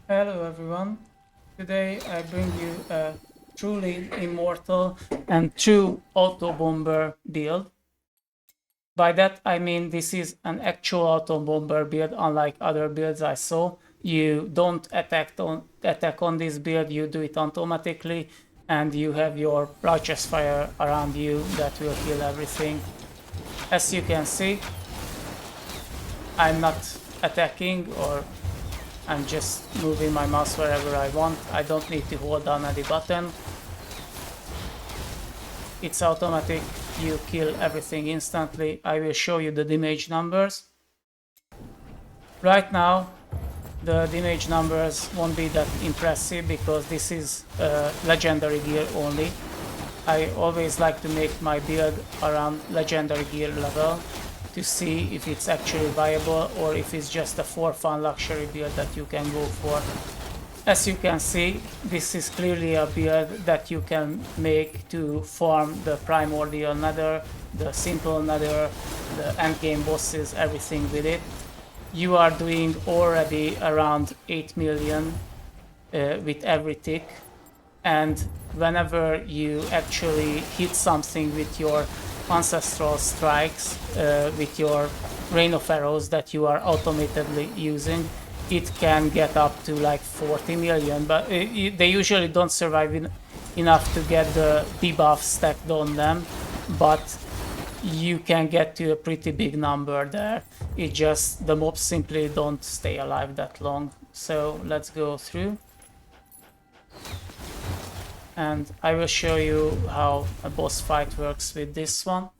Hello everyone. Today I bring you a truly immortal and true auto bomber build. By that I mean this is an actual auto bomber build, unlike other builds I saw. You don't attack on this build, you do it automatically, and you have your righteous fire around you that will kill everything. As you can see, I'm not attacking, or I'm just moving my mouse wherever I want. I don't need to hold down any button. It's automatic. You kill everything instantly. I will show you the damage numbers. Right now, the damage numbers won't be that impressive because this is legendary gear only. I always like to make my build around legendary gear level to see if it's actually viable or if it's just a for fun luxury build that you can go for. As you can see, this is clearly a build that you can make to farm the primordial nether, the simple nether, the endgame bosses, everything with it. You are doing already around 8 million with every tick, and whenever you actually hit something with your ancestral strikes, with your rain of arrows that you are automatically using, it can get up to like 40 million, but they usually don't survive enough to get the debuff stacked on them, but you can get to a pretty big number there. It just, the mobs simply don't stay alive that long. So let's go through. And I will show you how a boss fight works with this one.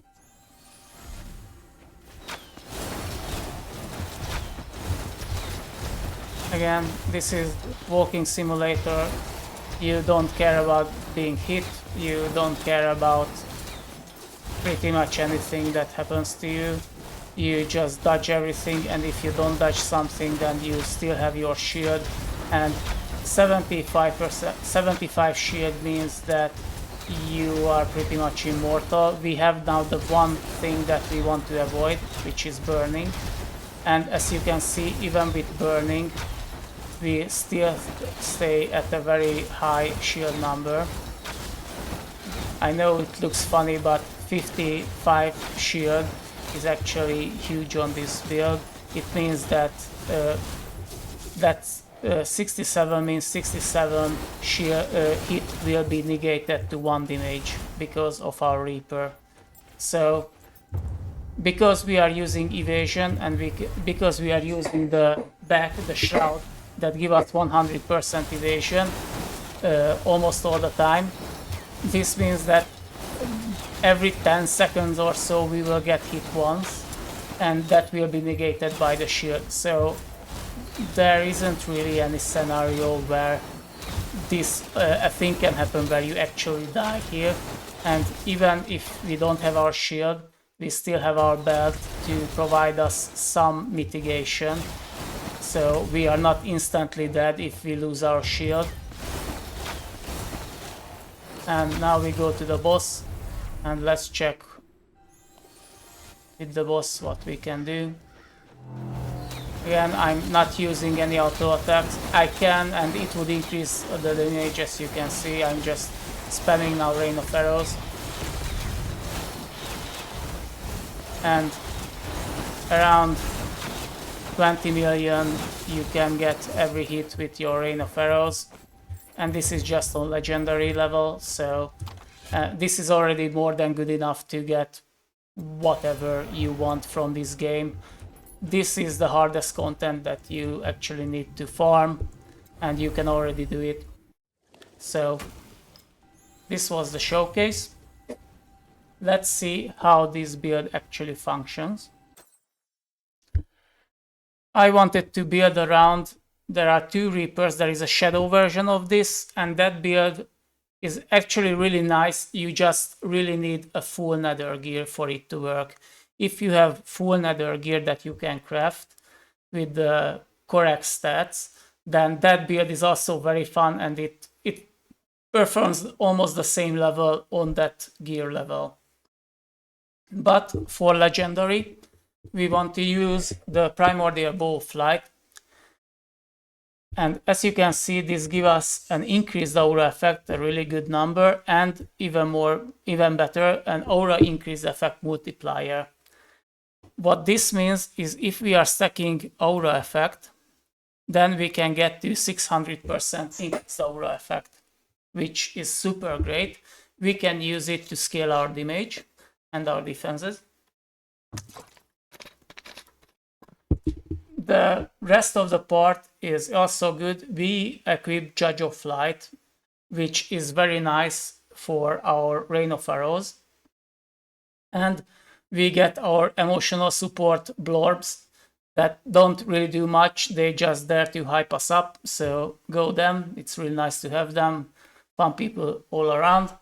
Again, this is walking simulator. You don't care about being hit, you don't care about pretty much anything that happens to you. You just dodge everything, and if you don't dodge something, then you still have your shield, and 75 shield means that you are pretty much immortal. We have now the one thing that we want to avoid, which is burning, and as you can see, even with burning, we still stay at a very high shield number. I know it looks funny, but 55 shield is actually huge on this build. It means that 67 means 67 shield hit will be negated to 1 damage because of our Reaper. So because we are using evasion and because we are using the shroud that give us 100% evasion almost all the time, this means that every 10 seconds or so we will get hit once, and that will be negated by the shield. So there isn't really any scenario where this a thing can happen where you actually die here. And even if we don't have our shield, we still have our belt to provide us some mitigation. So we are not instantly dead if we lose our shield. And now we go to the boss, and let's check with the boss what we can do. Again, I'm not using any auto attacks. I can, and it would increase the damage. As you can see, I'm just spamming now rain of arrows. And around 20 million you can get every hit with your rain of arrows, and this is just on legendary level, so this is already more than good enough to get whatever you want from this game. This is the hardest content that you actually need to farm, and you can already do it. So this was the showcase. Let's see how this build actually functions. I wanted to build around, there are two Reapers, there is a shadow version of this, and that build is actually really nice. You just really need a full nether gear for it to work. If you have full nether gear that you can craft with the correct stats, then that build is also very fun, and it performs almost the same level on that gear level. But for legendary, we want to use the primordial bow of flight. And as you can see, this gives us an increased aura effect, a really good number, and even better, an aura increase effect multiplier. What this means is if we are stacking aura effect, then we can get to 600% increased aura effect, which is super great. We can use it to scale our damage and our defenses. The rest of the part is also good. We equip Judge of Light, which is very nice for our Rain of Arrows. And we get our emotional support blorbs that don't really do much. They're just there to hype us up. So go them. It's really nice to have them. Fun people all around.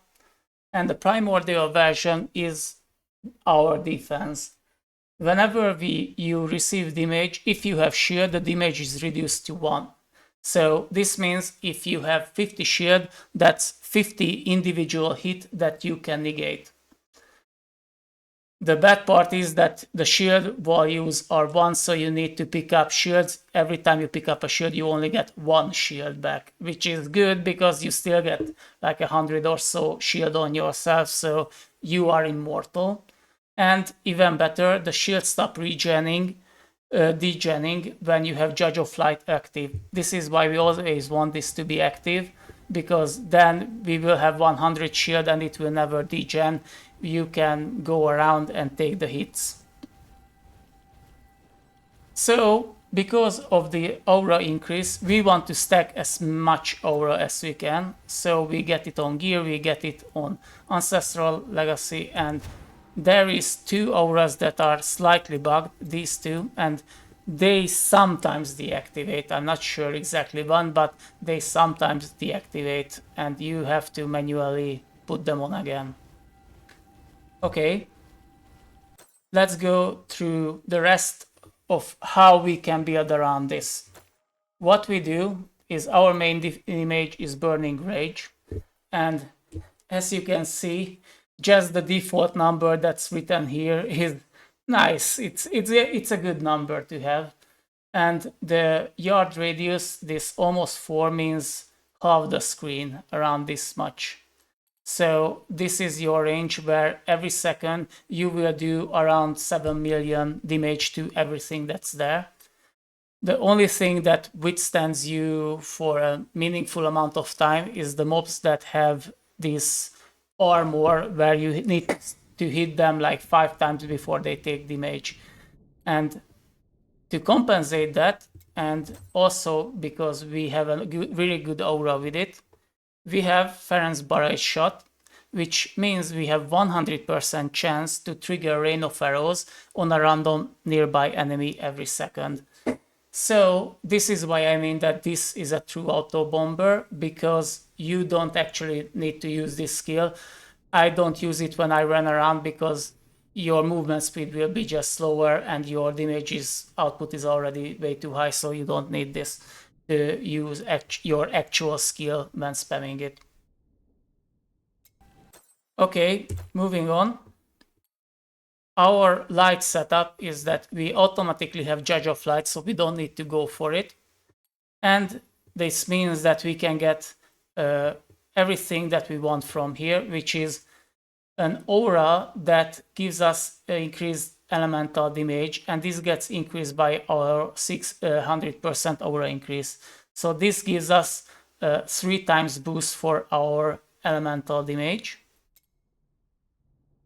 And the primordial version is our defense. Whenever you receive damage, if you have shield, the damage is reduced to 1. So this means if you have 50 shield, that's 50 individual hit that you can negate. The bad part is that the shield values are 1, so you need to pick up shields. Every time you pick up a shield, you only get 1 shield back, which is good because you still get like 100 or so shield on yourself, so you are immortal. And even better, the shield stop degenning when you have Judge of Light active. This is why we always want this to be active, because then we will have 100 shield and it will never degen. You can go around and take the hits. So, because of the aura increase, we want to stack as much aura as we can. So we get it on gear, we get it on Ancestral, Legacy, and there is 2 auras that are slightly bugged, these 2, and they sometimes deactivate. I'm not sure exactly when, but they sometimes deactivate, and you have to manually put them on again. Okay, let's go through the rest of how we can build around this. What we do is our main image is Burning Rage, and as you can see, just the default number that's written here is nice. It's a good number to have. And the yard radius, this almost 4, means half the screen, around this much. So this is your range where every second you will do around 7 million damage to everything that's there. The only thing that withstands you for a meaningful amount of time is the mobs that have this armor where you need to hit them like 5 times before they take damage. And to compensate that, and also because we have a really good aura with it, we have Feren's Barrage Shot, which means we have 100% chance to trigger Rain of Arrows on a random nearby enemy every second. So this is why I mean that this is a true auto bomber, because you don't actually need to use this skill. I don't use it when I run around because your movement speed will be just slower and your damage output is already way too high, so you don't need this to use your actual skill when spamming it. Okay, moving on. Our light setup is that we automatically have Judge of Light, so we don't need to go for it. And this means that we can get everything that we want from here, which is an aura that gives us increased elemental damage, and this gets increased by our 600% aura increase. So this gives us 3 times boost for our elemental damage.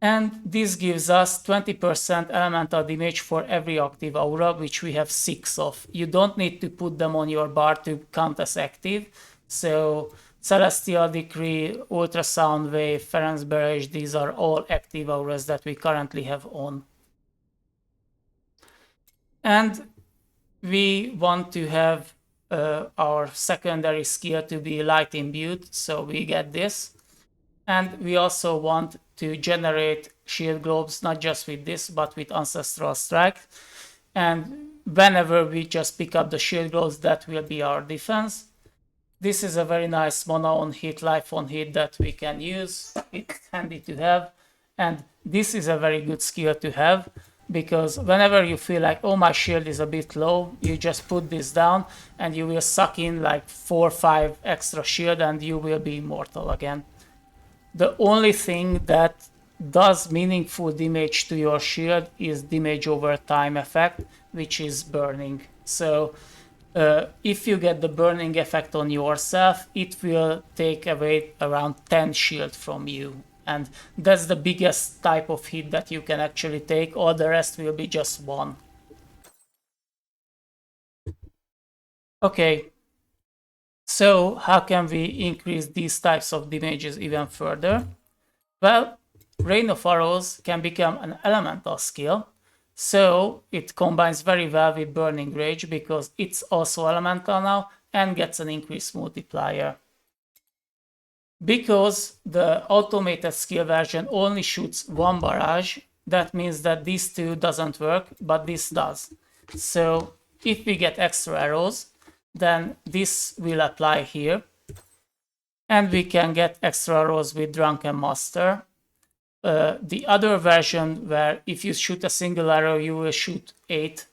And this gives us 20% elemental damage for every active aura, which we have 6 of. You don't need to put them on your bar to count as active. So Celestial Decree, Ultrasound Wave, Feren's Barrage, these are all active auras that we currently have on. And we want to have our secondary skill to be light imbued, so we get this. And we also want to generate shield globes, not just with this, but with Ancestral Strike. And whenever we just pick up the shield globes, that will be our defense. This is a very nice mana on hit, life on hit that we can use. It's handy to have. And this is a very good skill to have because whenever you feel like, oh, my shield is a bit low, you just put this down and you will suck in like 4 or 5 extra shield and you will be immortal again. The only thing that does meaningful damage to your shield is damage over time effect, which is burning. So if you get the burning effect on yourself, it will take away around 10 shield from you. And that's the biggest type of hit that you can actually take. All the rest will be just 1. Okay, so how can we increase these types of damages even further? Well, Rain of Arrows can become an elemental skill, so it combines very well with Burning Rage because it's also elemental now and gets an increased multiplier. Because the automated skill version only shoots 1 barrage, that means that these two doesn't work, but this does. So if we get extra arrows, then this will apply here. And we can get extra arrows with Drunken Master. The other version where if you shoot a single arrow, you will shoot 8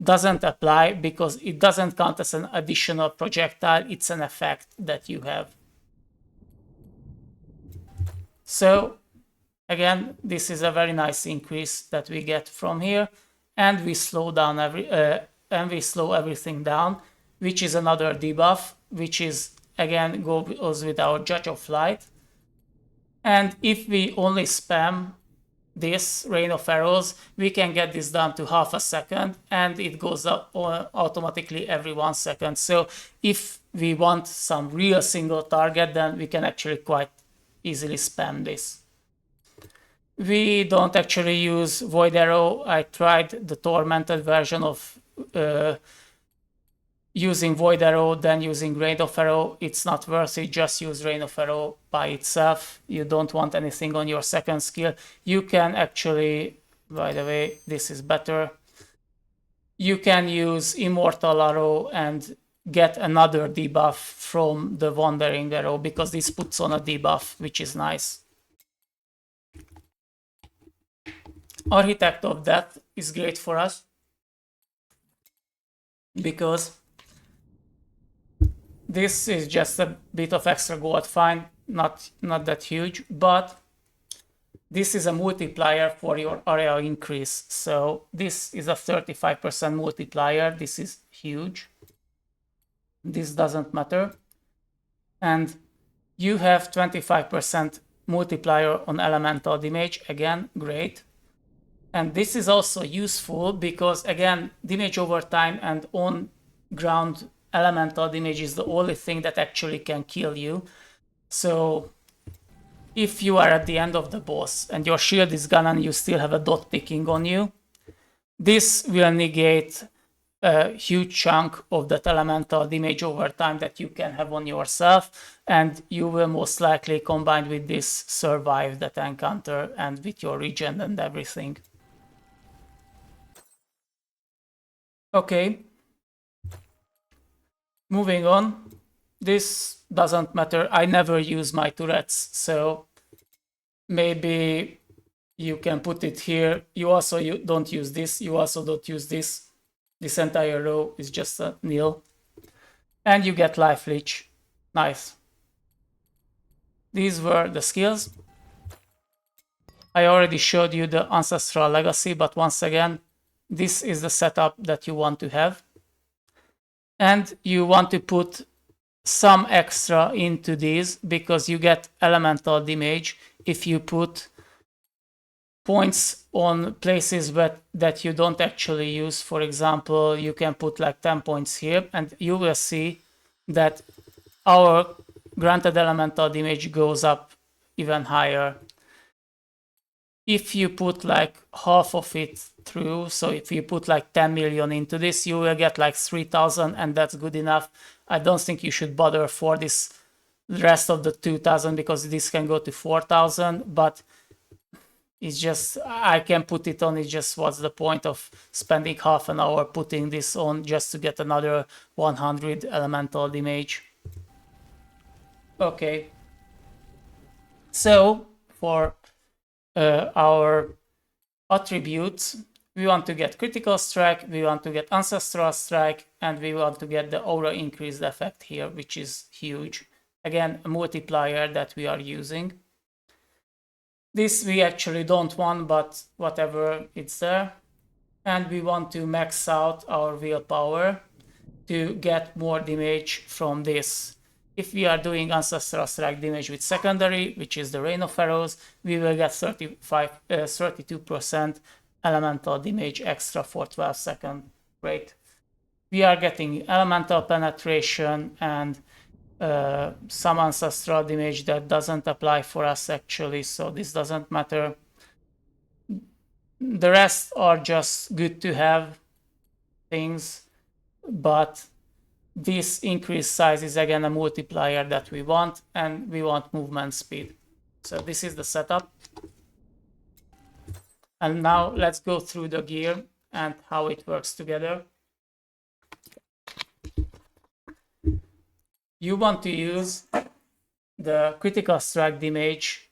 doesn't apply because it doesn't count as an additional projectile. It's an effect that you have. So again, this is a very nice increase that we get from here, and we slow down everything down, which is another debuff, which is again goes with our Judge of Light. And if we only spam this Rain of Arrows, we can get this down to half a second, and it goes up automatically every 1 second. So if we want some real single target, then we can actually quite easily spam this. We don't actually use Void Arrow. I tried the tormented version of using Void Arrow, then using Rain of Arrow. It's not worth it. Just use Rain of Arrow by itself. You don't want anything on your second skill. You can actually, by the way, this is better. You can use Immortal Arrow and get another debuff from the Wandering Arrow because this puts on a debuff, which is nice. Architect of Death is great for us because this is just a bit of extra gold, fine, not that huge, but this is a multiplier for your area increase. So this is a 35% multiplier. This is huge. This doesn't matter. And you have 25% multiplier on elemental damage. Again, great. And this is also useful because, again, damage over time and on ground elemental damage is the only thing that actually can kill you. So if you are at the end of the boss and your shield is gone and you still have a dot ticking on you, this will negate a huge chunk of that elemental damage over time that you can have on yourself, and you will most likely, combined with this, survive that encounter and with your regen and everything. Okay, moving on. This doesn't matter. I never use my turrets, so maybe you can put it here. You don't use this. You also don't use this. This entire row is just a nil. And you get life leech. Nice. These were the skills. I already showed you the Ancestral Legacy, but once again, this is the setup that you want to have. And you want to put some extra into these because you get elemental damage if you put points on places that you don't actually use. For example, you can put like 10 points here and you will see that our granted elemental damage goes up even higher. If you put like half of it through, so if you put like 10 million into this, you will get like 3,000 and that's good enough. I don't think you should bother for this rest of the 2,000 because this can go to 4,000, but it's just, I can put it on. It just what's the point of spending half an hour putting this on just to get another 100 elemental damage. Okay. So for our attributes, We want to get critical strike, we want to get ancestral strike, and we want to get the aura increased effect here, which is huge. Again, a multiplier that we are using. This we actually don't want, but whatever, it's there. And we want to max out our willpower to get more damage from this. If we are doing ancestral strike damage with secondary, which is the Rain of Arrows, we will get 32% elemental damage extra for 12 seconds. Great. We are getting elemental penetration and some ancestral damage that doesn't apply for us actually, so this doesn't matter. The rest are just good to have things, but this increased size is again a multiplier that we want, and we want movement speed. So this is the setup. And now let's go through the gear and how it works together. You want to use the critical strike damage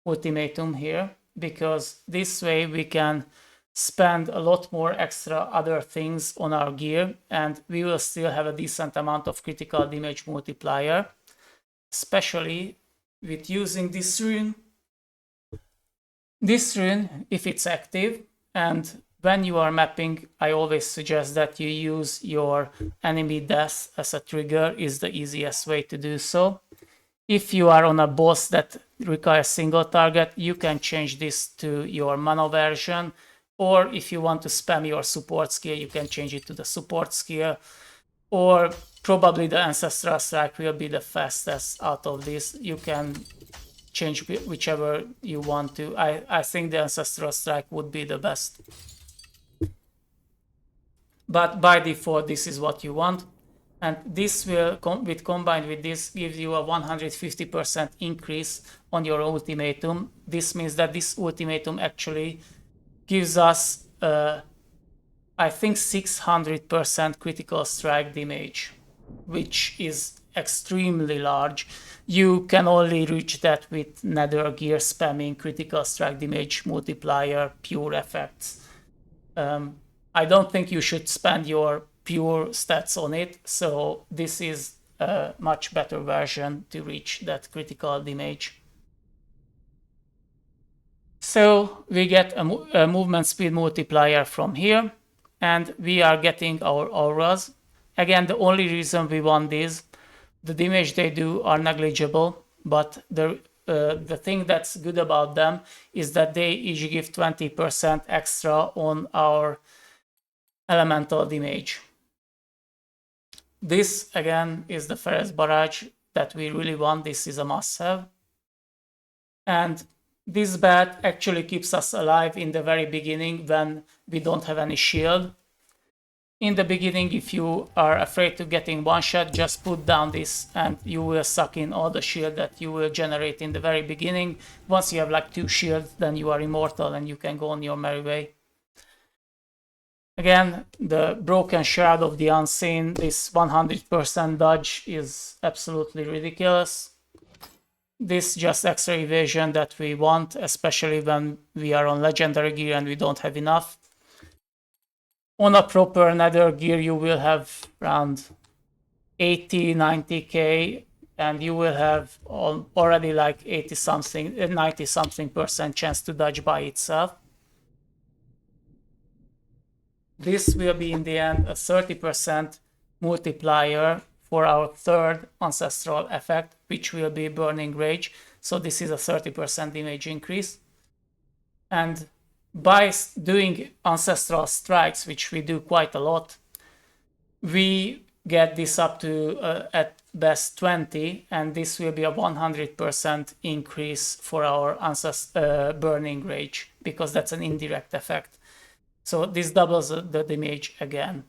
ultimatum here, because this way we can spend a lot more extra other things on our gear and we will still have a decent amount of critical damage multiplier, especially with using this rune. This rune, if it's active, and when you are mapping, I always suggest that you use your enemy death as a trigger, is the easiest way to do so. If you are on a boss that requires single target, you can change this to your mana version, or if you want to spam your support skill, you can change it to the support skill, or probably the Ancestral Strike will be the fastest out of this. You can change whichever you want to. I think the Ancestral Strike would be the best. But by default, this is what you want. And this will, combined with this, give you a 150% increase on your ultimatum. This means that this ultimatum actually gives us, I think, 600% critical strike damage, which is extremely large. You can only reach that with nether gear spamming critical strike damage multiplier pure effects. I don't think you should spend your pure stats on it, so this is a much better version to reach that critical damage. So we get a movement speed multiplier from here, and we are getting our auras. Again, the only reason we want these, the damage they do are negligible, but the thing that's good about them is that they each give 20% extra on our elemental damage. This again is the Ferrous Barrage that we really want. This is a must-have. And this bat actually keeps us alive in the very beginning when we don't have any shield. In the beginning, if you are afraid to getting one shot, just put down this and you will suck in all the shield that you will generate in the very beginning. Once you have like 2 shields, then you are immortal and you can go on your merry way. Again, the Broken Shroud of the Unseen, this 100% dodge is absolutely ridiculous. This just extra evasion that we want, especially when we are on legendary gear and we don't have enough. On a proper nether gear, you will have around 80-90k, and you will have already like 90-something% chance to dodge by itself. This will be in the end a 30% multiplier for our third ancestral effect, which will be Burning Rage. So this is a 30% damage increase. And by doing ancestral strikes, which we do quite a lot, we get this up to at best 20, and this will be a 100% increase for our Burning Rage, because that's an indirect effect. So this doubles the damage again.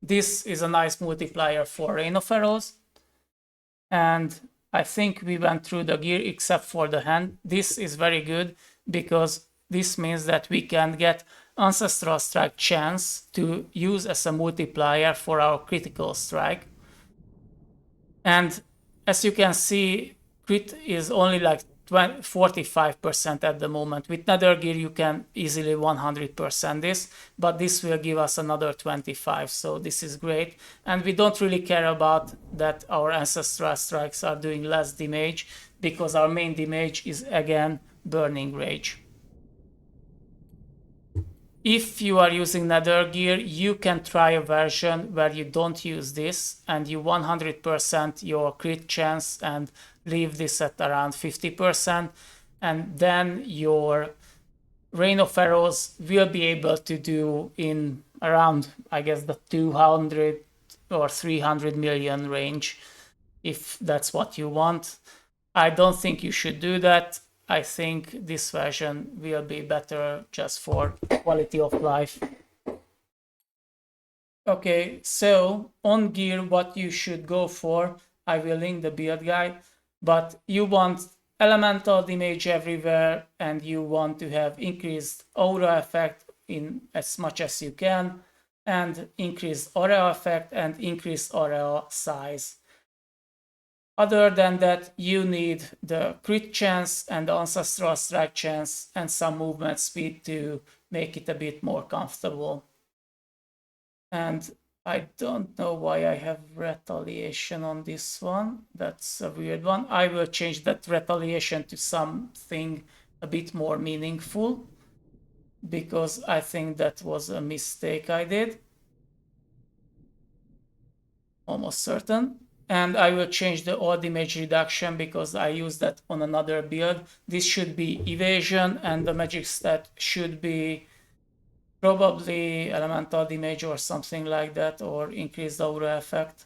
This is a nice multiplier for Rain of Arrows. And I think we went through the gear except for the hand. This is very good because this means that we can get Ancestral Strike chance to use as a multiplier for our critical strike. And as you can see, crit is only like 45% at the moment. With nether gear you can easily 100% this, but this will give us another 25, so this is great. And we don't really care about that our ancestral strikes are doing less damage, because our main damage is again burning rage. If you are using nether gear, you can try a version where you don't use this and you 100% your crit chance and leave this at around 50%, and then your Rain of Arrows will be able to do in around, I guess, the 200 or 300 million range, if that's what you want. I don't think you should do that. I think this version will be better just for quality of life. Okay, so on gear, what you should go for, I will link the build guide, but you want elemental damage everywhere, and you want to have increased aura effect in as much as you can, and increased aura effect and increased aura size. Other than that, you need the crit chance and the ancestral strike chance and some movement speed to make it a bit more comfortable. And I don't know why I have retaliation on this one. That's a weird one. I will change that retaliation to something a bit more meaningful, because I think that was a mistake I did. Almost certain. And I will change the all damage reduction because I use that on another build. This should be evasion, and the magic stat should be probably elemental damage or something like that, or increased aura effect.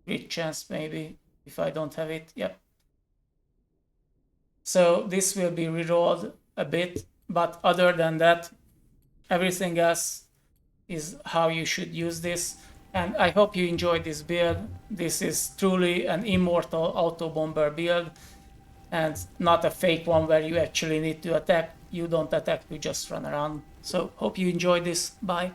Crit chance maybe, if I don't have it. Yep. So this will be rerolled a bit, but other than that, everything else is how you should use this. And I hope you enjoyed this build. This is truly an immortal auto bomber build, and not a fake one where you actually need to attack. You don't attack, you just run around. So hope you enjoyed this. Bye.